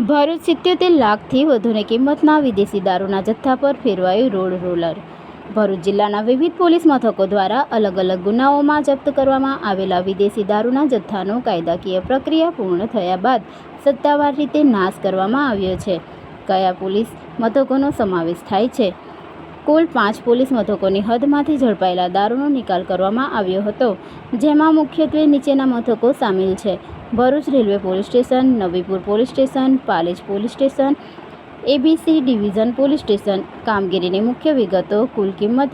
ભરૂચ 77 લાખથી વધુની કિંમતના વિદેશી દારૂના જથ્થા પર ફેરવાયું રોડ રોલર। ભરૂચ જિલ્લાના વિવિધ પોલીસ મથકો દ્વારા અલગ અલગ ગુનાઓમાં જપ્ત કરવામાં આવેલા વિદેશી દારૂના જથ્થાનો કાયદાકીય પ્રક્રિયા પૂર્ણ થયા બાદ સત્તાવાર રીતે નાશ કરવામાં આવ્યો છે। કયા પોલીસ મથકોનો સમાવેશ થાય છે? કુલ 5 પોલીસ મથકોની હદમાંથી ઝડપાયેલા દારૂનો નિકાલ કરવામાં આવ્યો હતો, જેમાં મુખ્યત્વે નીચેના મથકો સામેલ છે: Bharuch railway police station, Navipur police station, Palej police station, ABC division police station. કામગીરીની મુખ્ય વિગતો: કુલ કિંમત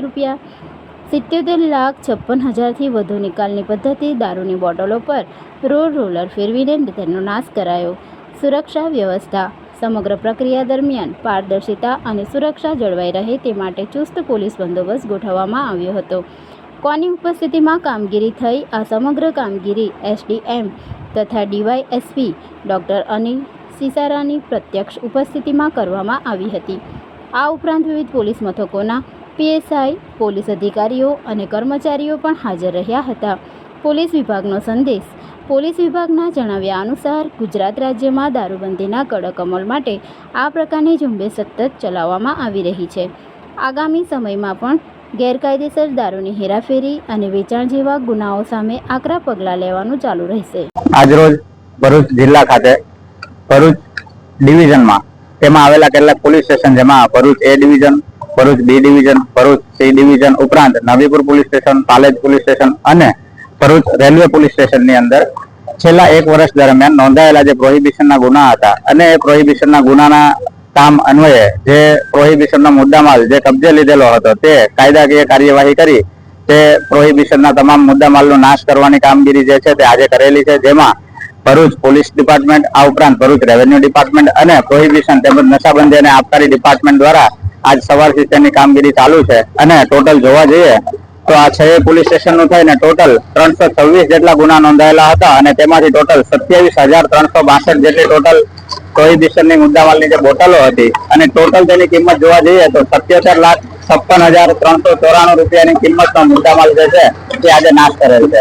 ₹77,56,000થી વધુ નિકાલની પદ્ધતિ। દારૂની બોટલો પર રોડ રોલર ફેરવીને તેનો નાશ કરાયો। સુરક્ષા વ્યવસ્થા: સમગ્ર પ્રક્રિયા દરમિયાન પારદર્શિતા અને સુરક્ષા જળવાઈ રહે તે માટે ચુસ્ત પોલીસ બંદોબસ્ત ગોઠવવામાં આવ્યો હતો। કોની ઉપસ્થિતિમાં કામગીરી થઈ? આ સમગ્ર કામગીરી એસડીએમ તથા ડીવાયએસપી ડૉક્ટર અનિલ સિસારાની પ્રત્યક્ષ ઉપસ્થિતિમાં કરવામાં આવી હતી। આ ઉપરાંત વિવિધ પોલીસ મથકોના પીએસઆઈ, પોલીસ અધિકારીઓ અને કર્મચારીઓ પણ હાજર રહ્યા હતા। પોલીસ વિભાગનો સંદેશ: પોલીસ વિભાગના જણાવ્યા અનુસાર ગુજરાત રાજ્યમાં દારૂબંધીના કડક અમલ માટે આ પ્રકારની ઝુંબેશ સતત ચલાવવામાં આવી રહી છે। આગામી સમયમાં પણ ગેરકાયદેસર દારૂની હેરાફેરી અને વેચાણ જેવા ગુનાઓ સામે આકરા પગલાં લેવાનું ચાલુ રહેશે। આજરોજ ભરૂચ જિલ્લા ખાતે ભરૂચ ડિવિઝનમાં તેમાં આવેલા કેટલાક પોલીસ સ્ટેશન, જેમાં Bharuch A division, Bharuch B division, Bharuch C division ઉપરાંત Navipur police station, Palej police station અને ભરૂચ રેલવે પોલીસ સ્ટેશનની અંદર છેલ્લા 1 વર્ષ દરમિયાન નોંધાયેલા જે પ્રોહિબિશનના ગુના હતા અને એ પ્રોહિબિશનના ગુનાના કામ અન્વયે જે પ્રોહિબિશનનો મુદ્દામાલ જે કબજે લીધેલો હતો તે કાયદાકીય કાર્યવાહી કરી તે પ્રોહિબિશનના તમામ મુદ્દામાલનો નાશ કરવાની કામગીરી જે છે તે આજે કરેલી છે, જેમાં ભરૂચ પોલીસ ડિપાર્ટમેન્ટ, આ ઉપરાંત ભરૂચ રેવન્યુ ડિપાર્ટમેન્ટ અને પ્રોહિબિશન તેમજ નશાબંધી અને આબકારી ડિપાર્ટમેન્ટ દ્વારા આજ સવારથી તેની કામગીરી ચાલુ છે। અને ટોટલ જોવા જઈએ તો આ 6 પોલીસ સ્ટેશનનું થઈને ટોટલ 326 જેટલા ગુના નોંધાયેલા હતા અને તેમાંથી ટોટલ 27,362 જેટલી ટોટલ પ્રોહિબિશનની મુદ્દામાલની જે બોટલો હતી અને ટોટલ તેની કિંમત જોવા જઈએ તો 77,56,394 રૂપિયાની કિંમતનો મુદ્દામાલ જે છે તે આજે નાશ કરેલ છે।